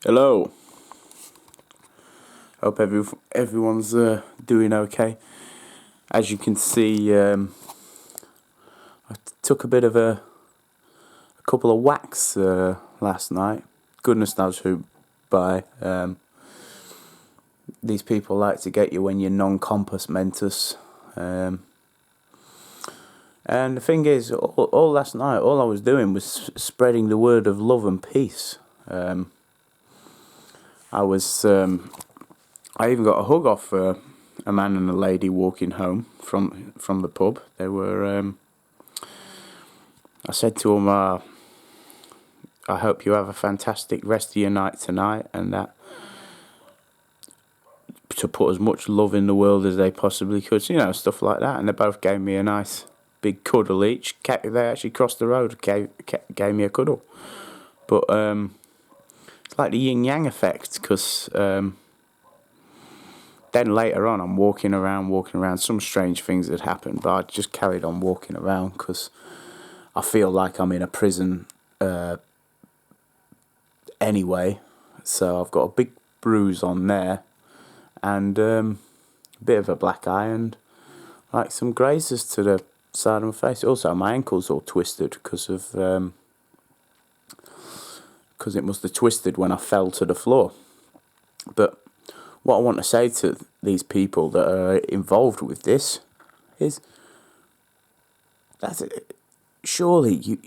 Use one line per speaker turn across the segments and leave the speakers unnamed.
Hello. Hope everyone's doing okay. As you can see, I took a bit of a couple of whacks last night. Goodness knows who by. These people like to get you when you're non-compos mentis. And the thing is, all last night, all I was doing was spreading the word of love and peace. I even got a hug off a man and a lady walking home from the pub. They were. I said to them, "I hope you have a fantastic rest of your night tonight, and that to put as much love in the world as they possibly could." Stuff like that. And they both gave me a nice big cuddle each. They actually crossed the road, gave me a cuddle. But it's like the yin yang effect, because then later on I'm walking around. Some strange things had happened, but I just carried on walking around because I feel like I'm in a prison anyway. So I've got a big bruise on there and a bit of a black eye and like some grazes to the side of my face. Also, my ankle's all twisted because it must have twisted when I fell to the floor. But what I want to say to these people that are involved with this is that surely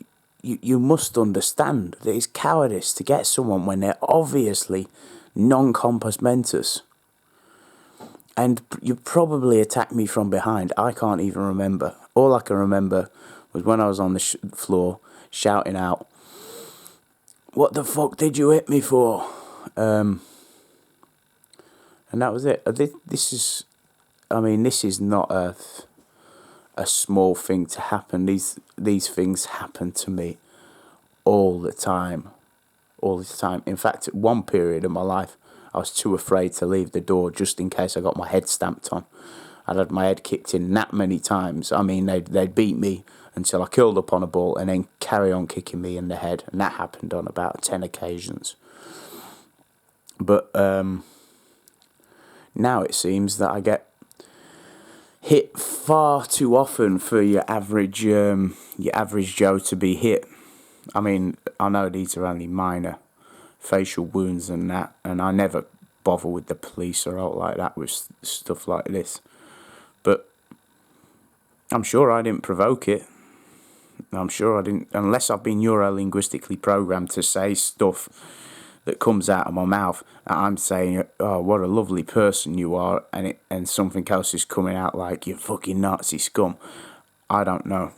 you must understand that it's cowardice to get someone when they're obviously non-compos mentis. And you probably attacked me from behind. I can't even remember. All I can remember was when I was on the floor shouting out, "What the fuck did you hit me for?" And that was it. This is not a small thing to happen. These things happen to me all the time. In fact, at one period of my life, I was too afraid to leave the door just in case I got my head stamped on. I'd had my head kicked in that many times. They'd beat me until I curled up on a ball and then carry on kicking me in the head. And that happened on about 10 occasions. But now it seems that I get hit far too often for your average Joe to be hit. I know these are only minor facial wounds and that, and I never bother with the police or out like that with stuff like this. But I'm sure I didn't provoke it. I'm sure I didn't, unless I've been neuro-linguistically programmed to say stuff that comes out of my mouth. I'm saying, "Oh, what a lovely person you are," and something else is coming out like, "You fucking Nazi scum." I don't know.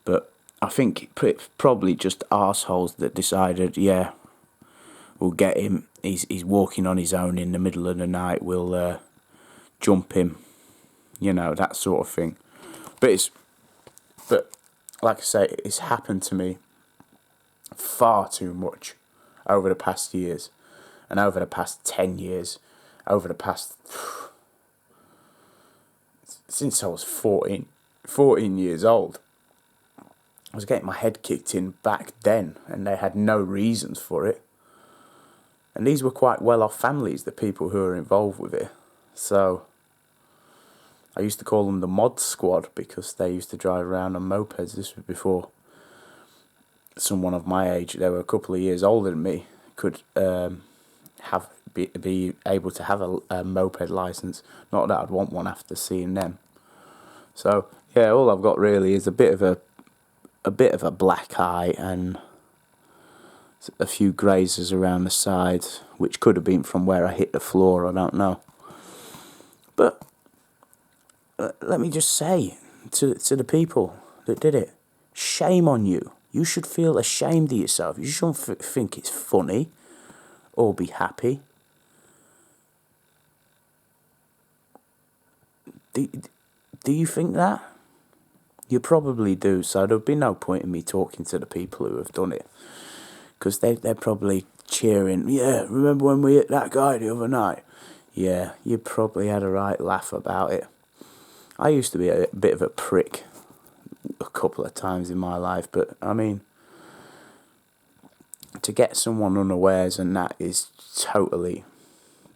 But I think it's probably just arseholes that decided, yeah, we'll get him. He's walking on his own in the middle of the night. We'll jump him. That sort of thing. But like I say, it's happened to me far too much over the past years, and over the past 10 years, since I was 14 years old. I was getting my head kicked in back then, and they had no reasons for it. And these were quite well-off families, the people who were involved with it. So I used to call them the mod squad because they used to drive around on mopeds. This was before someone of my age, they were a couple of years older than me, could be able to have a moped license. Not that I'd want one after seeing them. So yeah, all I've got really is a bit of a black eye and a few grazes around the sides, which could have been from where I hit the floor. I don't know. But let me just say to the people that did it, shame on you. You should feel ashamed of yourself. You shouldn't think it's funny or be happy. Do you think that? You probably do, so there'd be no point in me talking to the people who have done it. Because they're probably cheering, "Yeah, remember when we hit that guy the other night?" Yeah, you probably had a right laugh about it. I used to be a bit of a prick a couple of times in my life, but to get someone unawares, and that is totally,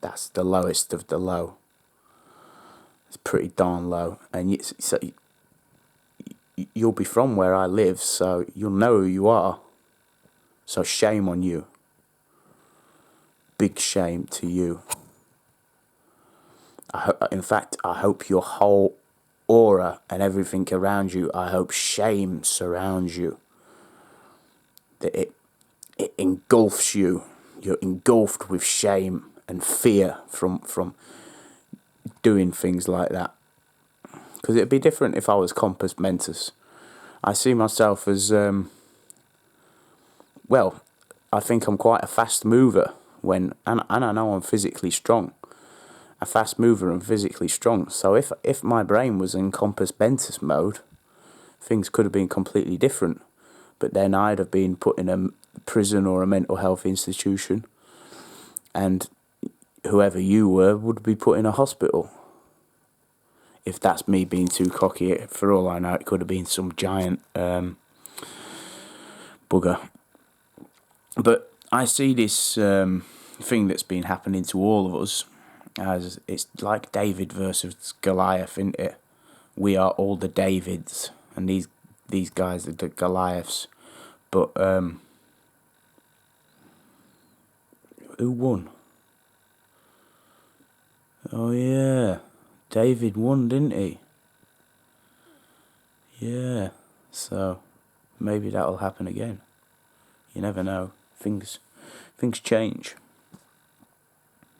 that's the lowest of the low. It's pretty darn low, and so you'll be from where I live, so you'll know who you are. So shame on you. Big shame to you. In fact, I hope your whole aura and everything around you, I hope shame surrounds you. That it engulfs you. You're engulfed with shame and fear from doing things like that. Because it'd be different if I was compos mentis. I see myself as, well, I think I'm quite a fast mover and I know I'm physically strong. A fast mover and physically strong. So if my brain was in compos mentis mode, things could have been completely different. But then I'd have been put in a prison or a mental health institution, and whoever you were would be put in a hospital. If that's me being too cocky, for all I know, it could have been some giant bugger. But I see this thing that's been happening to all of us as it's like David versus Goliath, isn't it? We are all the Davids, and these guys are the Goliaths. But who won? Oh yeah, David won, didn't he? Yeah, so maybe that'll happen again. You never know. Things change.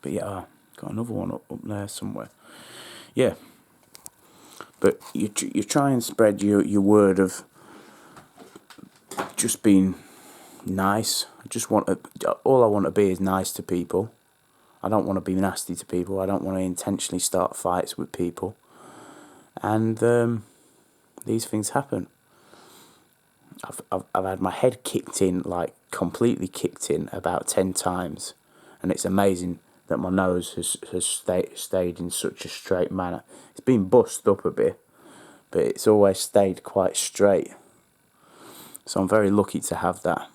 But yeah, got another one up there somewhere. Yeah. But you try and spread your word of just being nice. All I want to be is nice to people. I don't want to be nasty to people. I don't want to intentionally start fights with people. And these things happen. I've had my head kicked in, like completely kicked in, about 10 times, and it's amazing that my nose has stayed in such a straight manner. It's been bust up a bit, but it's always stayed quite straight. So I'm very lucky to have that.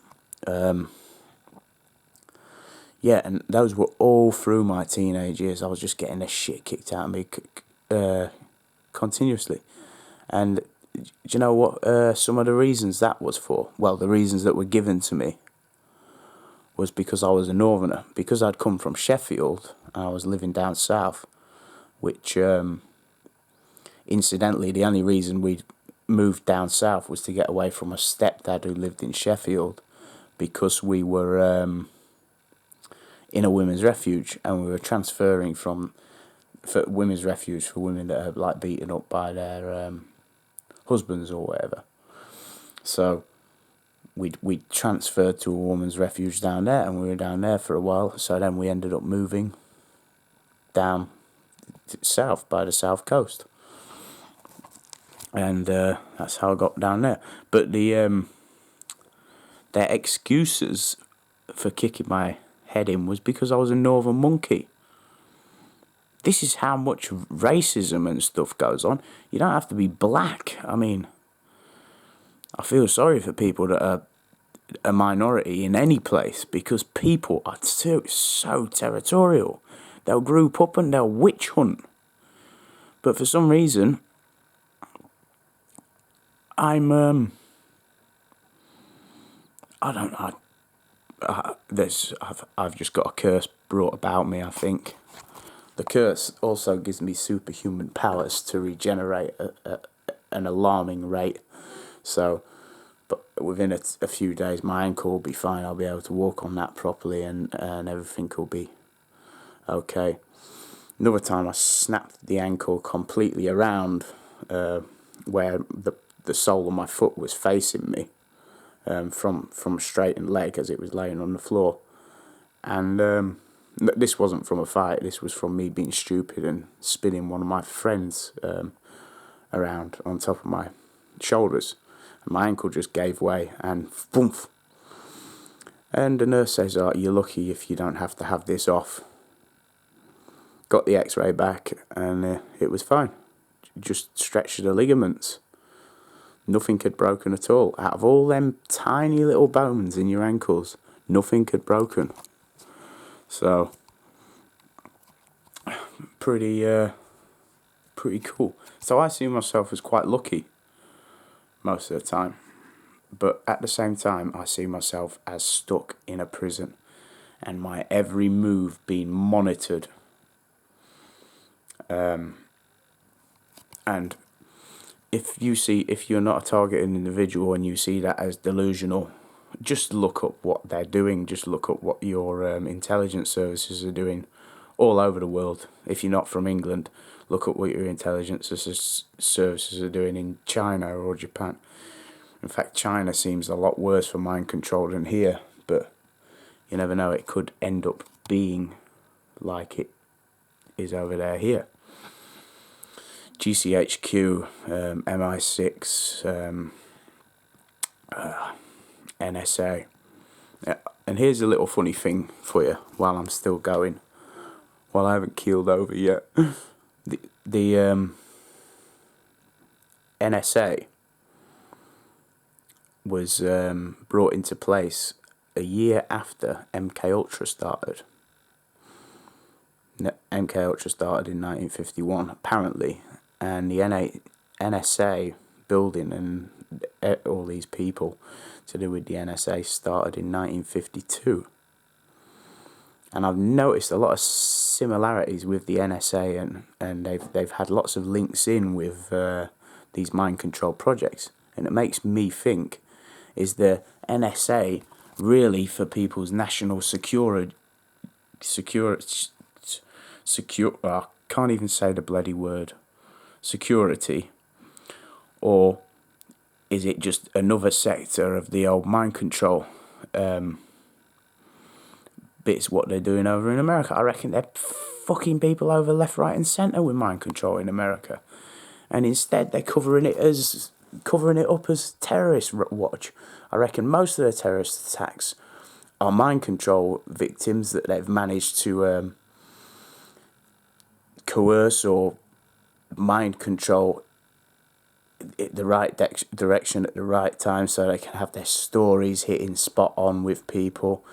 Yeah, and those were all through my teenage years. I was just getting the shit kicked out of me continuously. And do you know what some of the reasons that was for? Well, the reasons that were given to me was because I was a northerner. Because I'd come from Sheffield and I was living down south, which, incidentally, the only reason we moved down south was to get away from a stepdad who lived in Sheffield, because we were in a women's refuge, and we were transferring for women's refuge for women that are like beaten up by their husbands or whatever. So we transferred to a woman's refuge down there, and we were down there for a while. So then we ended up moving down south by the south coast, and that's how I got down there. But their excuses for kicking my head in was because I was a northern monkey. This is how much racism and stuff goes on. You don't have to be black. I mean, I feel sorry for people that are a minority in any place, because people are so territorial. They'll group up and they'll witch hunt. But for some reason, I don't know. I've just got a curse brought about me, I think. The curse also gives me superhuman powers to regenerate an alarming rate. So, but within a few days, my ankle will be fine. I'll be able to walk on that properly, and everything will be okay. Another time, I snapped the ankle completely around where the sole of my foot was facing me. From a straightened leg as it was laying on the floor. And this wasn't from a fight, this was from me being stupid and spinning one of my friends around on top of my shoulders. And my ankle just gave way, and boom. And the nurse says, "Oh, you're lucky if you don't have to have this off." Got the x-ray back, and it was fine. Just stretched the ligaments. Nothing had broken at all. Out of all them tiny little bones in your ankles, Nothing had broken. So, pretty cool. So I see myself as quite lucky most of the time. But at the same time, I see myself as stuck in a prison and my every move being monitored. And if you're not a targeted individual and you see that as delusional, just look up what they're doing. Just look up what your intelligence services are doing all over the world. If you're not from England, look up what your intelligence services are doing in China or Japan. In fact, China seems a lot worse for mind control than here, but you never know, it could end up being like it is over there here. GCHQ, MI6, NSA. And here's a little funny thing for you while I'm still going, while I haven't keeled over yet. The NSA was brought into place a year after MK Ultra started. MK Ultra started in 1951, apparently, and the NSA building and all these people to do with the NSA started in 1952. And I've noticed a lot of similarities with the NSA, and they've had lots of links in with these mind control projects. And it makes me think, is the NSA really for people's national security? I can't even say the bloody word. Security, or is it just another sector of the old mind control bits what they're doing over in America? I reckon they're fucking people over left, right and centre with mind control in America, and instead they're covering it up as terrorist watch. I reckon most of the terrorist attacks are mind control victims that they've managed to coerce or mind control the right direction at the right time, so they can have their stories hitting spot on with people.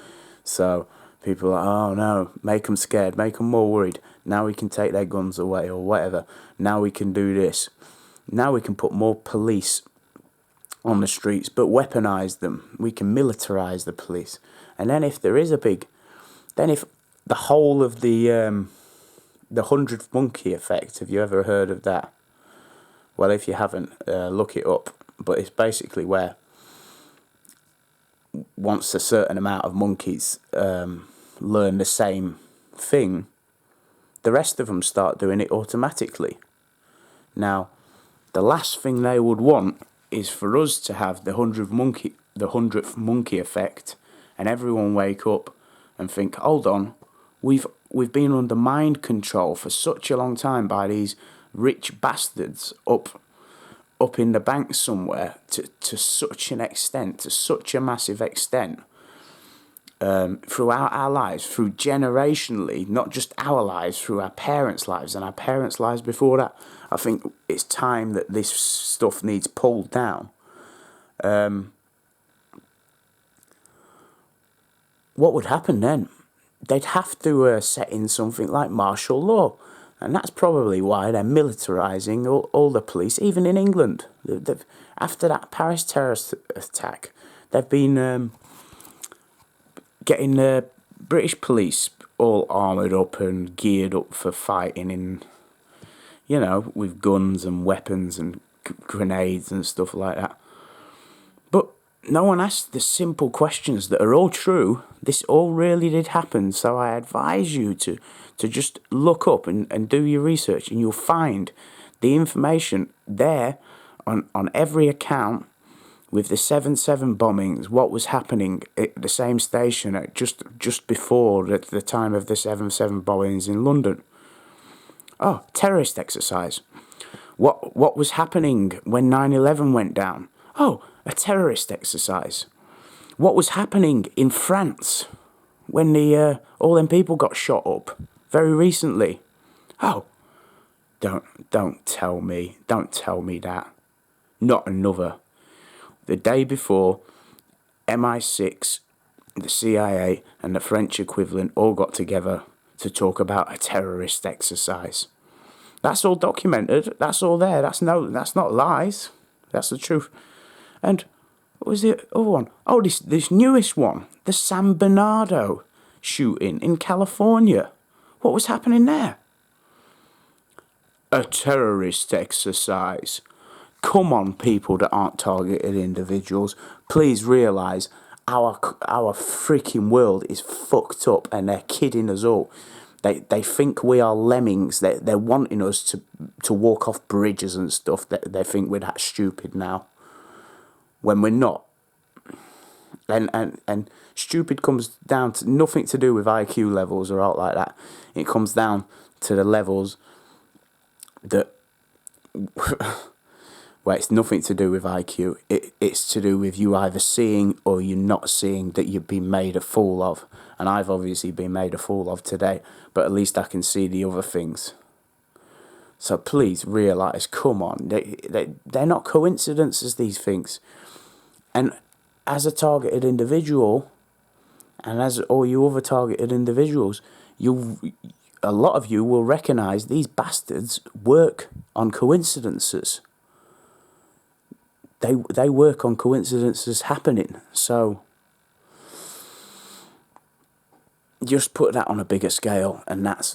So people are like, oh no, make them scared, make them more worried. Now we can take their guns away or whatever. Now we can do this. Now we can put more police on the streets, but weaponize them. We can militarize the police. And then if there is if the whole of the 100th monkey effect, have you ever heard of that? Well, if you haven't, look it up. But it's basically where once a certain amount of monkeys learn the same thing, the rest of them start doing it automatically. Now, the last thing they would want is for us to have the 100th monkey effect, and everyone wake up and think, hold on, we've been under mind control for such a long time by these rich bastards up in the bank somewhere to such an extent, to such a massive extent, throughout our lives, through generationally, not just our lives, through our parents' lives and our parents' lives before that. I think it's time that this stuff needs pulled down. What would happen then? They'd have to set in something like martial law. And that's probably why they're militarising all the police, even in England. After that Paris terrorist attack, they've been getting the British police all armoured up and geared up for fighting in, with guns and weapons and grenades and stuff like that. But no one asked the simple questions that are all true. This all really did happen, so I advise you to just look up and do your research, and you'll find the information there on every account with the 7/7 bombings, what was happening at the same station at just before the time of the 7/7 bombings in London. Oh, terrorist exercise. What was happening when 9/11 went down? Oh, a terrorist exercise. What was happening in France when all them people got shot up very recently? Oh, don't tell me that. Not another. The day before, MI6 the CIA and the French equivalent all got together to talk about a terrorist exercise. That's all documented. That's all there. That's not lies. That's the truth. And what was the other one? Oh, this newest one, the San Bernardo shooting in California. What was happening there? A terrorist exercise. Come on, people that aren't targeted individuals. Please realise our freaking world is fucked up, and they're kidding us all. They think we are lemmings. They're wanting us to walk off bridges and stuff. They think we're that stupid now, when we're not. And stupid comes down to nothing to do with IQ levels or out like that. It comes down to the levels that well, it's nothing to do with IQ. It's to do with you either seeing or you're not seeing that you've been made a fool of. And I've obviously been made a fool of today, but at least I can see the other things. So please realise, come on, they're not coincidences, these things. And as a targeted individual, and as all you other targeted individuals, a lot of you will recognise these bastards work on coincidences. They work on coincidences happening. So just put that on a bigger scale, and that's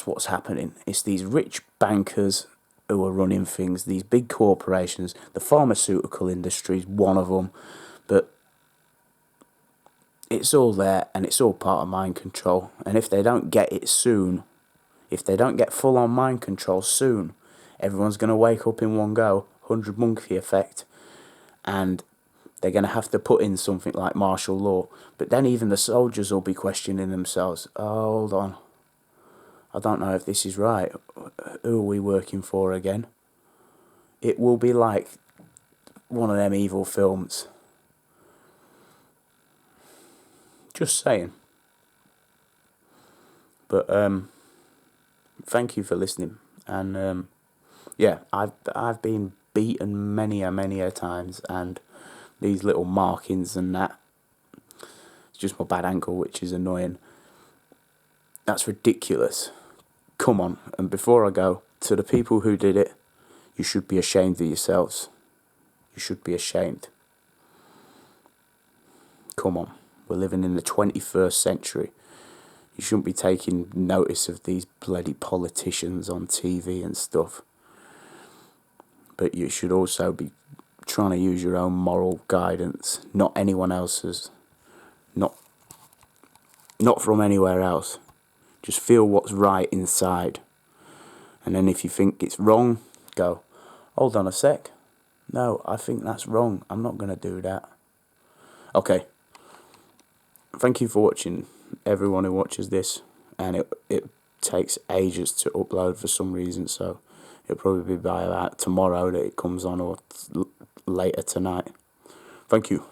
what's happening. It's these rich bankers who are running things, these big corporations. The pharmaceutical industry is one of them, but it's all there, and it's all part of mind control. And if they don't get it soon, if they don't get full-on mind control soon, everyone's going to wake up in one go, 100 monkey effect, and they're going to have to put in something like martial law. But then even the soldiers will be questioning themselves. Oh, hold on. I don't know if this is right. Who are we working for again? It will be like one of them evil films. Just saying. But thank you for listening. And yeah, I've been beaten many a times, and these little markings and that, it's just my bad ankle, which is annoying. That's ridiculous. Come on. And before I go, to the people who did it, you should be ashamed of yourselves. You should be ashamed. Come on. We're living in the 21st century. You shouldn't be taking notice of these bloody politicians on TV and stuff. But you should also be trying to use your own moral guidance, not anyone else's. Not from anywhere else. Just feel what's right inside. And then if you think it's wrong, go, hold on a sec. No, I think that's wrong. I'm not going to do that. Okay. Thank you for watching, everyone who watches this. And it takes ages to upload for some reason, so it'll probably be by about tomorrow that it comes on, or later tonight. Thank you.